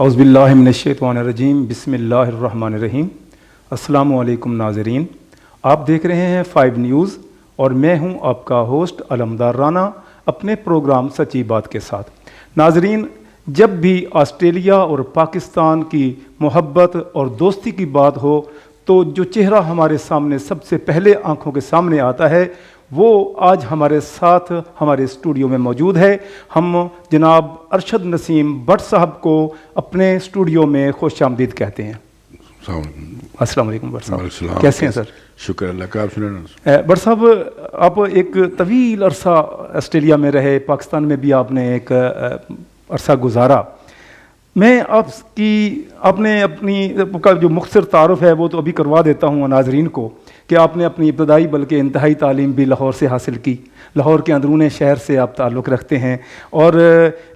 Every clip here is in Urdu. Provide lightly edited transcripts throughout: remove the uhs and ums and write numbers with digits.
اعوذ باللہ من الشیطان الرجیم، بسم اللہ الرحمن الرحیم۔ السلام علیکم ناظرین، آپ دیکھ رہے ہیں 5 نیوز اور میں ہوں آپ کا ہوسٹ علمدار رانا اپنے پروگرام سچی بات کے ساتھ۔ ناظرین، جب بھی آسٹریلیا اور پاکستان کی محبت اور دوستی کی بات ہو تو جو چہرہ ہمارے سامنے سب سے پہلے آنکھوں کے سامنے آتا ہے وہ آج ہمارے ساتھ ہمارے اسٹوڈیو میں موجود ہے۔ ہم جناب ارشد نسیم بٹ صاحب کو اپنے اسٹوڈیو میں خوش آمدید کہتے ہیں۔ السلام علیکم بٹ صاحب، کیسے ہیں سر؟ شکر اللہ کا، آپ سنیں۔ بٹ صاحب، آپ ایک طویل عرصہ آسٹریلیا میں رہے، پاکستان میں بھی آپ نے ایک عرصہ گزارا۔ میں آپ نے اپنی کا جو مختصر تعارف ہے وہ تو ابھی کروا دیتا ہوں ناظرین کو کہ آپ نے اپنی ابتدائی بلکہ انتہائی تعلیم بھی لاہور سے حاصل کی، لاہور کے اندرون شہر سے آپ تعلق رکھتے ہیں، اور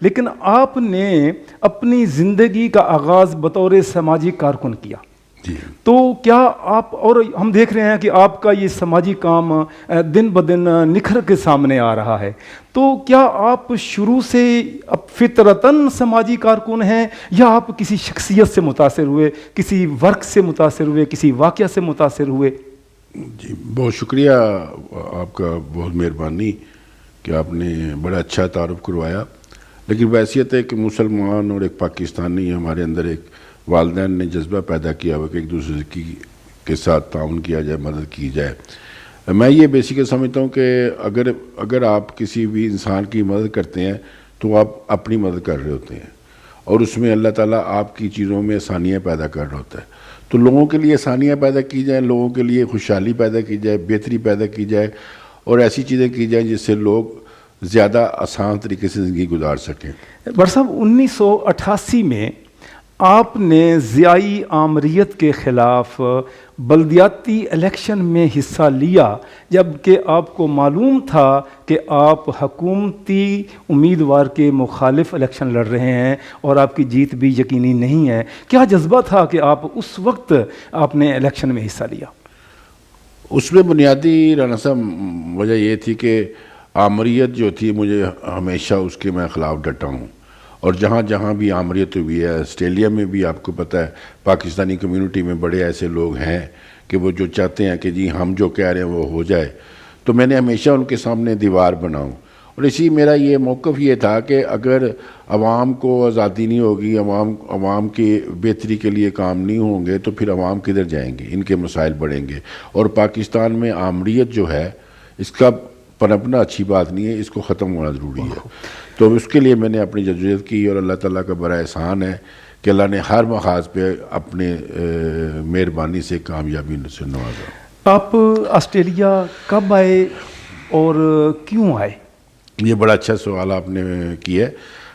لیکن آپ نے اپنی زندگی کا آغاز بطور سماجی کارکن کیا۔ جی، تو کیا آپ، اور ہم دیکھ رہے ہیں کہ آپ کا یہ سماجی کام دن بدن نکھر کے سامنے آ رہا ہے، تو کیا آپ شروع سے فطرتاً سماجی کارکن ہیں یا آپ کسی شخصیت سے متاثر ہوئے، کسی ورک سے متاثر ہوئے، کسی واقعہ سے متاثر ہوئے؟ جی بہت شکریہ آپ کا، بہت مہربانی کہ آپ نے بڑا اچھا تعارف کروایا۔ لیکن ویسیت ہے کہ مسلمان اور ایک پاکستانی، ہمارے اندر ایک والدین نے جذبہ پیدا کیا ہوا کہ ایک دوسرے کے ساتھ تعاون کیا جائے، مدد کی جائے۔ میں یہ بیسیکلی سمجھتا ہوں کہ اگر آپ کسی بھی انسان کی مدد کرتے ہیں تو آپ اپنی مدد کر رہے ہوتے ہیں، اور اس میں اللہ تعالیٰ آپ کی چیزوں میں آسانیاں پیدا کر رہا ہوتا ہے۔ تو لوگوں کے لیے آسانیاں پیدا کی جائیں، لوگوں کے لیے خوشحالی پیدا کی جائے، بہتری پیدا کی جائے، اور ایسی چیزیں کی جائیں جس سے لوگ زیادہ آسان طریقے سے زندگی گزار سکیں۔ بٹ صاحب، 1988 میں آپ نے ضیائی آمریت کے خلاف بلدیاتی الیکشن میں حصہ لیا، جبکہ آپ کو معلوم تھا کہ آپ حکومتی امیدوار کے مخالف الیکشن لڑ رہے ہیں اور آپ کی جیت بھی یقینی نہیں ہے۔ کیا جذبہ تھا کہ آپ اس وقت آپ نے الیکشن میں حصہ لیا؟ اس میں بنیادی رانا صاحب وجہ یہ تھی کہ آمریت جو تھی، مجھے ہمیشہ اس کے میں خلاف ڈٹا ہوں، اور جہاں جہاں بھی آمریت ہوئی ہے، آسٹریلیا میں بھی آپ کو پتہ ہے پاکستانی کمیونٹی میں بڑے ایسے لوگ ہیں کہ وہ جو چاہتے ہیں کہ جی ہم جو کہہ رہے ہیں وہ ہو جائے، تو میں نے ہمیشہ ان کے سامنے دیوار بناؤں۔ اور اسی میرا یہ موقف یہ تھا کہ اگر عوام کو آزادی نہیں ہوگی، عوام کی بہتری کے لیے کام نہیں ہوں گے تو پھر عوام کدھر جائیں گے، ان کے مسائل بڑھیں گے۔ اور پاکستان میں آمریت جو ہے اس کا پنپنا اچھی بات نہیں ہے، اس کو ختم ہونا ضروری ہے۔ تو اس کے لیے میں نے اپنی جدوجہد کی، اور اللہ تعالیٰ کا بڑا احسان ہے کہ اللہ نے ہر محاذ پہ اپنے مہربانی سے کامیابی سے نوازا۔ آپ آسٹریلیا کب آئے اور کیوں آئے؟ یہ بڑا اچھا سوال آپ نے کیا ہے۔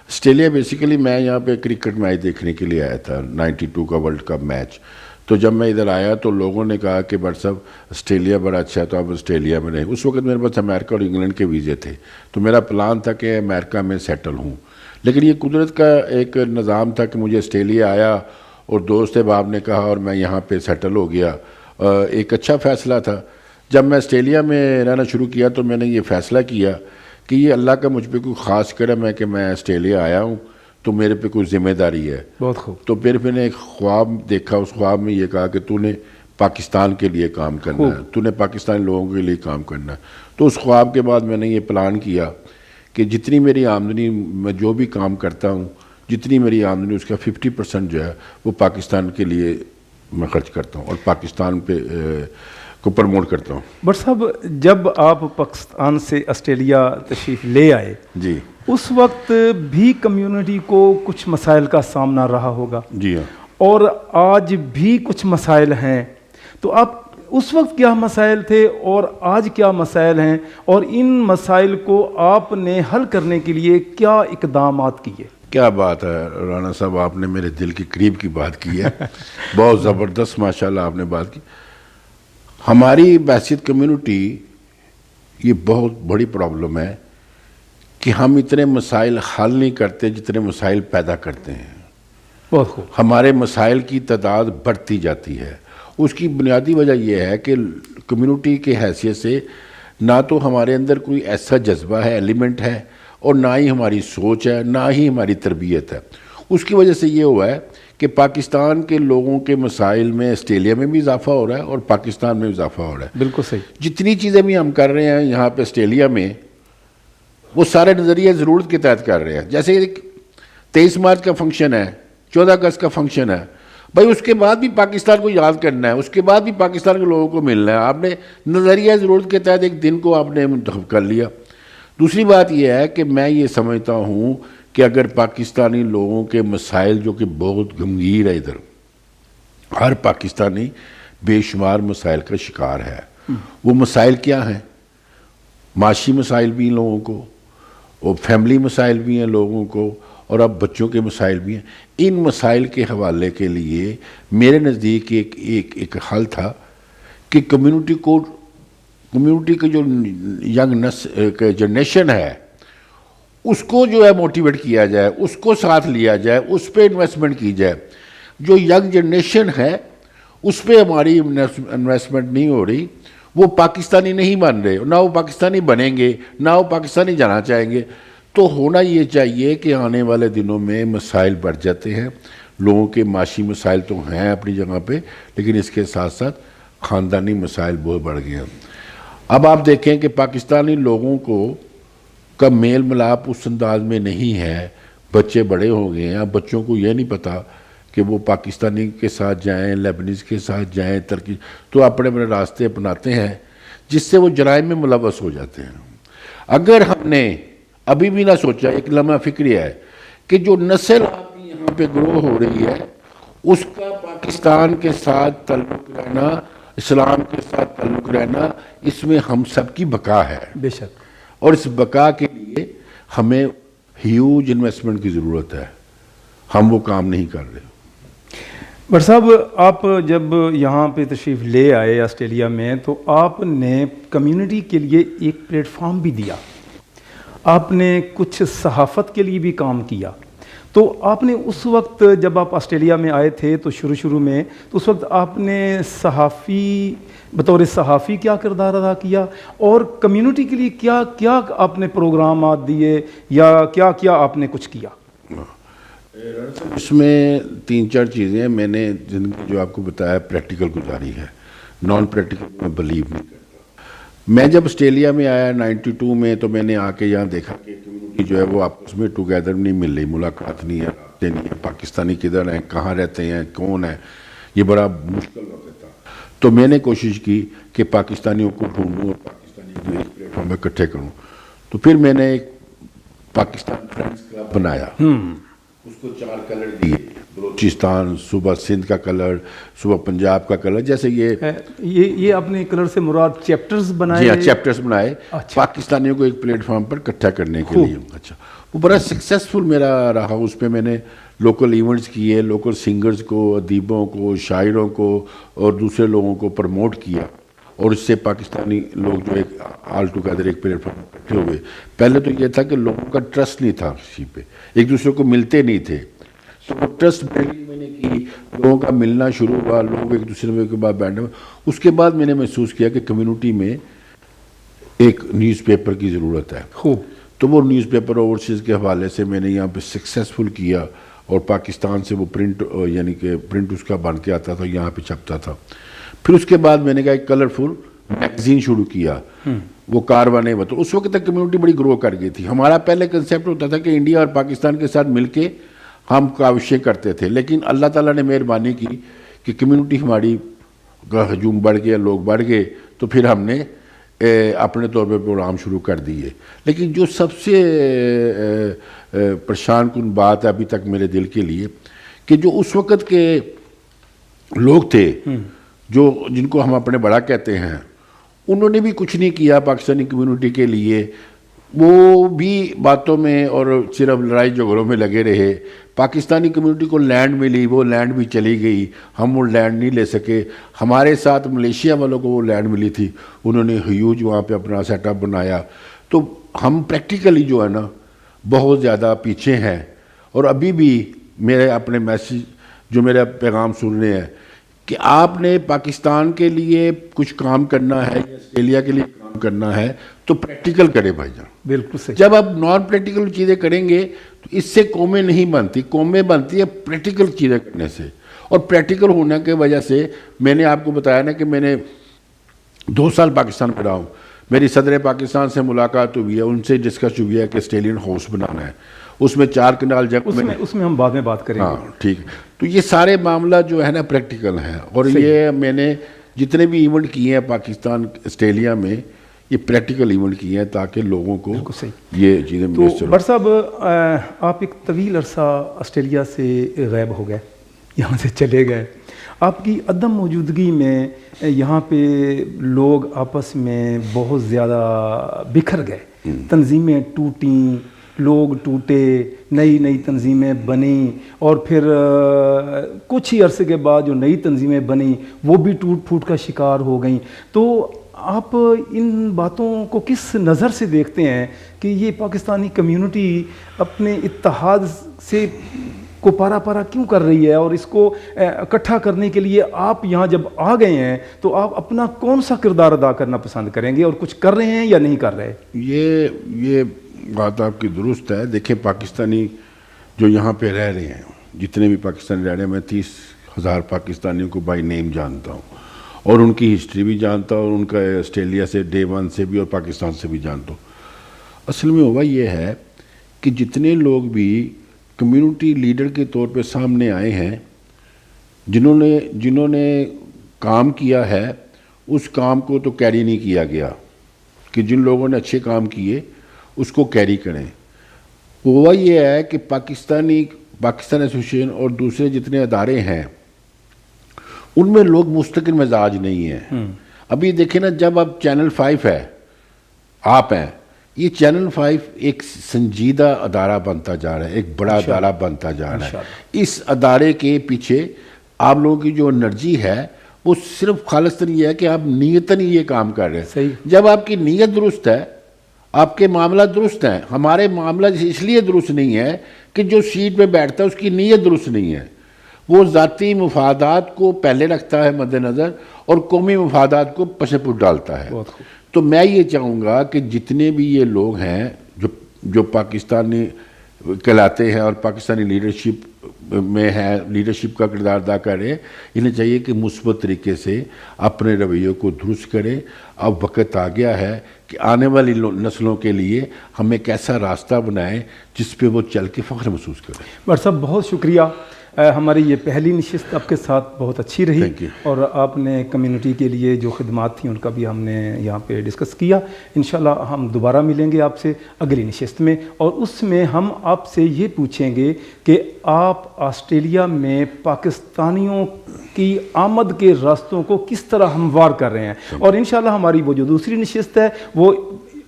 آسٹریلیا بیسیکلی میں یہاں پہ کرکٹ میچ دیکھنے کے لیے آیا تھا، 92 کا ورلڈ کپ میچ۔ تو جب میں ادھر آیا تو لوگوں نے کہا کہ بٹ صاحب آسٹریلیا بڑا اچھا ہے تو آپ آسٹریلیا میں رہیں۔ اس وقت میرے پاس امریکہ اور انگلینڈ کے ویزے تھے، تو میرا پلان تھا کہ امریکہ میں سیٹل ہوں، لیکن یہ قدرت کا ایک نظام تھا کہ مجھے آسٹریلیا آیا اور دوست احباب نے کہا اور میں یہاں پہ سیٹل ہو گیا۔ ایک اچھا فیصلہ تھا۔ جب میں آسٹریلیا میں رہنا شروع کیا تو میں نے یہ فیصلہ کیا کہ یہ اللہ کا مجھ پہ کوئی خاص کرم ہے کہ میں آسٹریلیا آیا ہوں، تو میرے پہ کوئی ذمہ داری ہے۔ بہت خوب۔ تو پھر میں نے ایک خواب دیکھا، اس خواب میں یہ کہا کہ تو نے پاکستان کے لیے کام کرنا ہے، تو نے پاکستانی لوگوں کے لیے کام کرنا ہے۔ تو اس خواب کے بعد میں نے یہ پلان کیا کہ جتنی میری آمدنی، میں جو بھی کام کرتا ہوں، جتنی میری آمدنی اس کا 50% جو ہے وہ پاکستان کے لیے میں خرچ کرتا ہوں اور پاکستان پہ کو پروموٹ کرتا ہوں۔ بٹ صاحب، جب آپ پاکستان سے آسٹریلیا تشریف لے آئے، جی، اس وقت بھی کمیونٹی کو کچھ مسائل کا سامنا رہا ہوگا، جی ہاں، اور آج بھی کچھ مسائل ہیں، تو آپ اس وقت کیا مسائل تھے اور آج کیا مسائل ہیں، اور ان مسائل کو آپ نے حل کرنے کے لیے کیا اقدامات کیے؟ کیا بات ہے رانا صاحب، آپ نے میرے دل کے قریب کی بات کی ہے۔ بہت زبردست ماشاءاللہ آپ نے بات کی۔ ہماری بحثیت کمیونٹی یہ بہت بڑی پرابلم ہے کہ ہم اتنے مسائل حل نہیں کرتے جتنے مسائل پیدا کرتے ہیں۔ بہت خوب۔ ہمارے مسائل کی تعداد بڑھتی جاتی ہے۔ اس کی بنیادی وجہ یہ ہے کہ کمیونٹی کے حیثیت سے نہ تو ہمارے اندر کوئی ایسا جذبہ ہے، ایلیمنٹ ہے، اور نہ ہی ہماری سوچ ہے، نہ ہی ہماری تربیت ہے۔ اس کی وجہ سے یہ ہوا ہے کہ پاکستان کے لوگوں کے مسائل میں آسٹریلیا میں بھی اضافہ ہو رہا ہے اور پاکستان میں بھی اضافہ ہو رہا ہے. بالکل صحیح. جتنی چیزیں بھی ہم کر رہے ہیں یہاں پہ آسٹریلیا میں وہ سارے نظریہ ضرورت کے تحت کر رہے ہیں. جیسے 23 مارچ کا فنکشن ہے, 14 اگست کا فنکشن ہے, بھائی اس کے بعد بھی پاکستان کو یاد کرنا ہے, اس کے بعد بھی پاکستان کے لوگوں کو ملنا ہے. آپ نے نظریہ ضرورت کے تحت ایک دن کو آپ نے منتخب کر لیا. دوسری بات یہ ہے کہ میں یہ سمجھتا ہوں کہ اگر پاکستانی لوگوں کے مسائل جو کہ بہت گمگیر ہے, ادھر ہر پاکستانی بے شمار مسائل کا شکار ہے. وہ مسائل کیا ہیں؟ معاشی مسائل بھی ہیں لوگوں کو, اور فیملی مسائل بھی ہیں لوگوں کو, اور اب بچوں کے مسائل بھی ہیں. ان مسائل کے حوالے کے لیے میرے نزدیک ایک حل تھا کہ کمیونٹی کا جو ینگ جنریشن ہے اس کو جو ہے موٹیویٹ کیا جائے, اس کو ساتھ لیا جائے, اس پہ انویسٹمنٹ کی جائے. جو ینگ جنریشن ہے اس پہ ہماری انویسٹمنٹ نہیں ہو رہی. وہ پاکستانی نہیں بن رہے, نہ وہ پاکستانی بنیں گے, نہ وہ پاکستانی جانا چاہیں گے. تو ہونا یہ چاہیے کہ آنے والے دنوں میں مسائل بڑھ جاتے ہیں. لوگوں کے معاشی مسائل تو ہیں اپنی جگہ پہ, لیکن اس کے ساتھ ساتھ خاندانی مسائل بہت بڑھ گئے ہیں. اب آپ دیکھیں کہ پاکستانی لوگوں کا میل ملاپ اس انداز میں نہیں ہے. بچے بڑے ہو گئے ہیں, اب بچوں کو یہ نہیں پتا کہ وہ پاکستانی کے ساتھ جائیں, لیبنیز کے ساتھ جائیں, ترکی, تو اپنے اپنے راستے اپناتے ہیں جس سے وہ جرائم میں ملوث ہو جاتے ہیں. اگر ہم نے ابھی بھی نہ سوچا, ایک لمحہ فکری ہے کہ جو نسل آپ کی یہاں پہ گرو ہو رہی ہے اس کا پاکستان کے ساتھ تعلق رہنا, اسلام کے ساتھ تعلق رہنا, اس میں ہم سب کی بقا ہے. بے شک. اور اس بقا کے لیے ہمیں ہیوج انویسٹمنٹ کی ضرورت ہے. ہم وہ کام نہیں کر رہے. بٹ صاحب, آپ جب یہاں پہ تشریف لے آئے آسٹریلیا میں تو آپ نے کمیونٹی کے لیے ایک پلیٹ فارم بھی دیا, آپ نے کچھ صحافت کے لیے بھی کام کیا. تو آپ نے اس وقت جب آپ آسٹریلیا میں آئے تھے تو شروع میں تو اس وقت آپ نے بطور صحافی کیا کردار ادا کیا, اور کمیونٹی کے لیے کیا کیا آپ نے پروگرامات دیے, یا کیا کیا آپ نے کچھ کیا؟ اس میں 3-4 چیزیں ہیں. میں نے زندگی جو آپ کو بتایا پریکٹیکل گزاری ہے, نان پریکٹیکل میں بلیو نہیں کرتا. میں جب آسٹریلیا میں آیا 92 میں تو میں نے آ کے یہاں دیکھا کہ کمیونٹی جو ہے وہ آپس میں ٹوگیدر نہیں مل رہی, ملاقات نہیں ہے, رابطے نہیں ہیں, پاکستانی کدھر ہیں, کہاں رہتے ہیں, کون ہے, یہ بڑا مشکل وقت تھا. تو میں نے کوشش کی کہ پاکستانیوں کو ڈھونڈوں اور پاکستانی جو ایک پلیٹ فارم میں اکٹھے کروں. تو پھر میں نے ایک پاکستان فرینڈز کلب بنایا. اس کو 4 کلر دیے, بلوچستان, صوبہ سندھ کا کلر, صوبہ پنجاب کا کلر, جیسے یہ اپنے کلر سے مراد چیپٹرز بنائے. جی ہاں, چیپٹرز بنائے پاکستانیوں کو ایک پلیٹ فارم پر اکٹھا کرنے کے لیے. اچھا, وہ بڑا سکسیسفل میرا رہا. اس پہ میں نے لوکل ایونٹس کیے, لوکل سنگرز کو, ادیبوں کو, شاعروں کو اور دوسرے لوگوں کو پروموٹ کیا, اور اس سے پاکستانی لوگ جو ایک آل ٹوگیدر ایک پلیٹ فارم پر اکٹھے ہوئے. پہلے تو یہ تھا کہ لوگوں کا ٹرسٹ نہیں تھا کسی پہ, ایک دوسرے کو ملتے نہیں تھے. تو وہ ٹرسٹ بلڈنگ میں نے کی, لوگوں کا ملنا شروع ہوا, لوگ ایک دوسرے کے بعد بیٹھے. اس کے بعد میں نے محسوس کیا کہ کمیونٹی میں ایک نیوز پیپر کی ضرورت ہے. خوب. تو وہ نیوز پیپر اوورسیز کے حوالے سے میں نے یہاں پہ سکسیسفل کیا, اور پاکستان سے وہ پرنٹ, یعنی کہ پرنٹ اس کا بن کے آتا تھا, یہاں پہ چھپتا تھا. پھر اس کے بعد میں نے کہا ایک کلرفل میگزین شروع کیا, وہ کاروانے. تو اس وقت تک کمیونٹی بڑی گرو کر گئی تھی. ہمارا پہلے کنسیپٹ ہوتا تھا کہ انڈیا اور پاکستان کے ساتھ مل کے ہم کاوشیں کرتے تھے, لیکن اللہ تعالیٰ نے مہربانی کی کہ کمیونٹی ہماری کا ہجوم بڑھ گیا, لوگ بڑھ گئے, تو پھر ہم نے اپنے طور پہ پروگرام شروع کر دیے. لیکن جو سب سے پریشان کن بات ہے ابھی تک میرے دل کے لیے, کہ جو اس وقت کے لوگ تھے جن کو ہم اپنے بڑا کہتے ہیں, انہوں نے بھی کچھ نہیں کیا پاکستانی کمیونٹی کے لیے. وہ بھی باتوں میں اور صرف لڑائی جھگڑوں میں لگے رہے. پاکستانی کمیونٹی کو لینڈ ملی, وہ لینڈ بھی چلی گئی, ہم وہ لینڈ نہیں لے سکے. ہمارے ساتھ ملیشیا والوں کو وہ لینڈ ملی تھی, انہوں نے ہیوج وہاں پہ اپنا سیٹ اپ بنایا. تو ہم پریکٹیکلی جو ہے نا بہت زیادہ پیچھے ہیں. اور ابھی بھی میرے اپنے میسیج جو میرا پیغام سن رہے ہیں کہ آپ نے پاکستان کے لیے کچھ کام کرنا ہے یا آسٹریلیا کے لیے کام کام کرنا ہے تو پریکٹیکل کرے بھائی جان. بالکل صحیح. جب آپ نان پریکٹیکل چیزیں کریں گے تو اس سے قومیں نہیں بنتی. قومیں بنتی ہے پریکٹیکل چیزیں کرنے سے. اور پریکٹیکل ہونے کی وجہ سے میں نے آپ کو بتایا نا کہ میں نے 2 سال پاکستان میں رہا ہوں. میری صدر پاکستان سے ملاقات ہوئی ہے, ان سے ڈسکس ہوئی ہے کہ اسٹیلین ہاؤس بنانا ہے, اس میں 4 کنال جگہ اس میں ہم بعد میں بات کریں گے. ہاں ٹھیک. تو یہ سارے معاملہ جو ہے نا پریکٹیکل ہیں. اور یہ میں نے جتنے بھی ایونٹ کیے ہیں پاکستان آسٹریلیا میں, یہ پریکٹیکل ایونٹ کیے ہیں تاکہ لوگوں کو یہ چیزیں تو بر صاحب آپ ایک طویل عرصہ آسٹریلیا سے غائب ہو گئے, یہاں سے چلے گئے. آپ کی عدم موجودگی میں یہاں پہ لوگ آپس میں بہت زیادہ بکھر گئے, تنظیمیں ٹوٹیں, لوگ ٹوٹے, نئی تنظیمیں بنیں, اور پھر کچھ ہی عرصے کے بعد جو نئی تنظیمیں بنیں وہ بھی ٹوٹ پھوٹ کا شکار ہو گئیں. تو آپ ان باتوں کو کس نظر سے دیکھتے ہیں کہ یہ پاکستانی کمیونٹی اپنے اتحاد سے کو پارا پارا کیوں کر رہی ہے, اور اس کو اکٹھا کرنے کے لیے آپ یہاں جب آ گئے ہیں تو آپ اپنا کون سا کردار ادا کرنا پسند کریں گے, اور کچھ کر رہے ہیں یا نہیں کر رہے؟ یہ بات آپ کی درست ہے. دیکھیں پاکستانی جو یہاں پہ رہ رہے ہیں, جتنے بھی پاکستانی رہ رہے ہیں, میں 30,000 پاکستانیوں کو بائی نیم جانتا ہوں, اور ان کی ہسٹری بھی جانتا ہوں, اور ان کا آسٹریلیا سے ڈے 1 سے بھی اور پاکستان سے بھی جانتا ہوں. اصل میں ہوا یہ ہے کہ جتنے لوگ بھی کمیونٹی لیڈر کے طور پہ سامنے آئے ہیں, جنہوں نے کام کیا ہے, اس کام کو تو کیری نہیں کیا گیا کہ جن لوگوں نے اچھے کام کیے اس کو کیری کریں. ہوا یہ ہے کہ پاکستان ایسوسیشن اور دوسرے جتنے ادارے ہیں ان میں لوگ مستقل مزاج نہیں ہیں. ابھی دیکھیں نا, جب اب چینل 5 ہے, آپ ہیں, یہ چینل 5 ایک سنجیدہ ادارہ بنتا جا رہا ہے, ایک بڑا ادارہ بنتا جا رہا ہے. اس ادارے کے پیچھے آپ لوگوں کی جو انرجی ہے وہ صرف خالصتاً یہ ہے کہ آپ نیتاً یہ کام کر رہے ہیں. جب آپ کی نیت درست ہے, آپ کے معاملہ درست ہیں. ہمارے معاملہ اس لیے درست نہیں ہے کہ جو سیٹ پہ بیٹھتا ہے اس کی نیت درست نہیں ہے, وہ ذاتی مفادات کو پہلے رکھتا ہے مد نظر, اور قومی مفادات کو پس پش ڈالتا ہے. تو میں یہ چاہوں گا کہ جتنے بھی یہ لوگ ہیں جو پاکستانی کہلاتے ہیں اور پاکستانی لیڈرشپ میں ہے, لیڈرشپ کا کردار ادا کر رہے ہیں, انہیں چاہیے کہ مثبت طریقے سے اپنے رویوں کو درست کریں. اب وقت آ گیا ہے کہ آنے والی نسلوں کے لیے ہم ایک ایسا راستہ بنائیں جس پہ وہ چل کے فخر محسوس کریں. ڈاکٹر صاحب بہت شکریہ. ہماری یہ پہلی نشست آپ کے ساتھ بہت اچھی رہی, اور آپ نے کمیونٹی کے لیے جو خدمات تھیں ان کا بھی ہم نے یہاں پہ ڈسکس کیا. انشاءاللہ ہم دوبارہ ملیں گے آپ سے اگلی نشست میں, اور اس میں ہم آپ سے یہ پوچھیں گے کہ آپ آسٹریلیا میں پاکستانیوں کی آمد کے راستوں کو کس طرح ہموار کر رہے ہیں. اور انشاءاللہ ہماری وہ جو دوسری نشست ہے وہ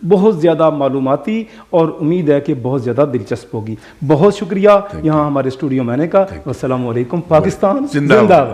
بہت زیادہ معلوماتی اور امید ہے کہ بہت زیادہ دلچسپ ہوگی. بہت شکریہ یہاں ہمارے اسٹوڈیو میں آنے کا. السلام علیکم. پاکستان زندہ باد.